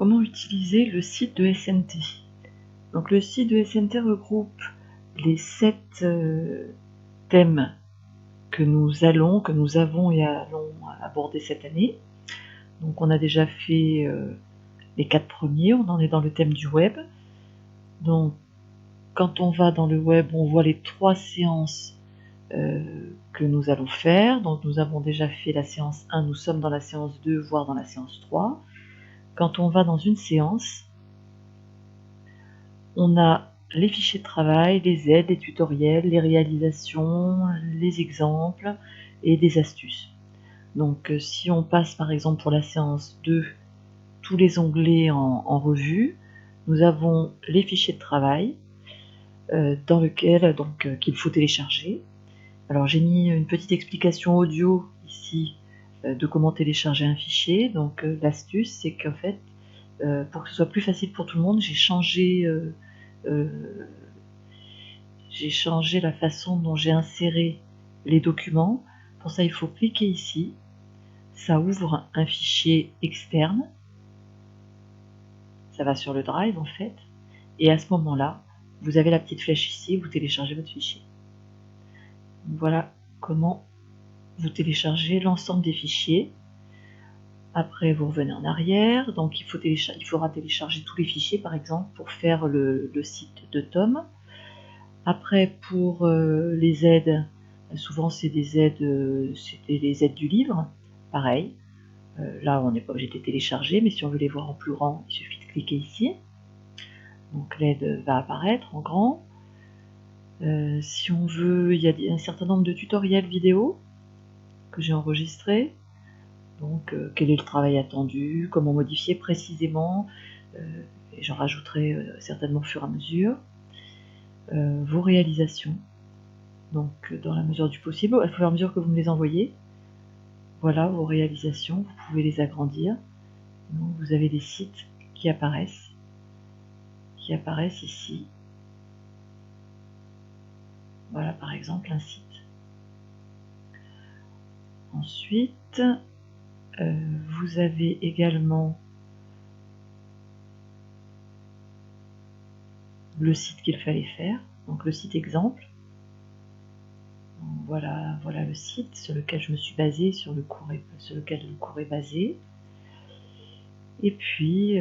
comment utiliser le site de SNT. Donc le site de SNT regroupe les 7 thèmes que nous avons et allons aborder cette année. Donc on a déjà fait les 4 premiers, on en est dans le thème du web. Donc quand on va dans le web, on voit les 3 séances que nous allons faire. Donc nous avons déjà fait la séance 1, nous sommes dans la séance 2, voire dans la séance 3. Quand on va dans une séance, on a les fichiers de travail, les aides, les tutoriels, les réalisations, les exemples et des astuces. Donc si on passe par exemple pour la séance 2, tous les onglets en revue, nous avons les fichiers de travail dans lequel qu'il faut télécharger. Alors j'ai mis une petite explication audio ici de comment télécharger un fichier. Donc l'astuce, c'est qu'en fait, pour que ce soit plus facile pour tout le monde, j'ai changé la façon dont j'ai inséré les documents. Pour ça, il faut cliquer ici. Ça ouvre un fichier externe. Ça va sur le drive en fait. Et à ce moment-là, vous avez la petite flèche ici, vous téléchargez votre fichier. Voilà comment vous téléchargez l'ensemble des fichiers. Après, vous revenez en arrière. Donc, il faudra télécharger tous les fichiers, par exemple, pour faire le site de Tom. Après, pour les aides, souvent c'était les aides du livre. Pareil. Là, on n'est pas obligé de les télécharger, mais si on veut les voir en plus grand, il suffit de cliquer ici. Donc, l'aide va apparaître en grand. Si on veut, il y a un certain nombre de tutoriels vidéo que j'ai enregistrés. Donc, quel est le travail attendu, comment modifier précisément, et j'en rajouterai certainement au fur et à mesure. Vos réalisations, donc dans la mesure du possible, au fur et à mesure que vous me les envoyez. Voilà vos réalisations, vous pouvez les agrandir. Donc, vous avez des sites qui apparaissent ici. Voilà par exemple un site. Ensuite, vous avez également le site qu'il fallait faire, donc le site exemple. Donc voilà le site sur lequel je me suis basée, sur lequel le cours est basé. Et puis,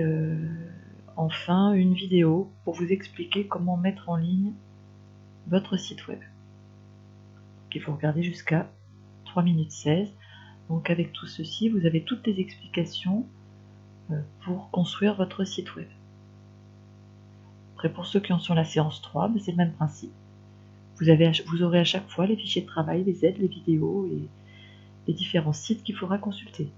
enfin, une vidéo pour vous expliquer comment mettre en ligne votre site web. Donc, il faut regarder jusqu'à 3 minutes 16. Donc avec tout ceci, vous avez toutes les explications pour construire votre site web. Après, pour ceux qui en sont à la séance 3, c'est le même principe. Vous aurez à chaque fois les fichiers de travail, les aides, les vidéos et les différents sites qu'il faudra consulter.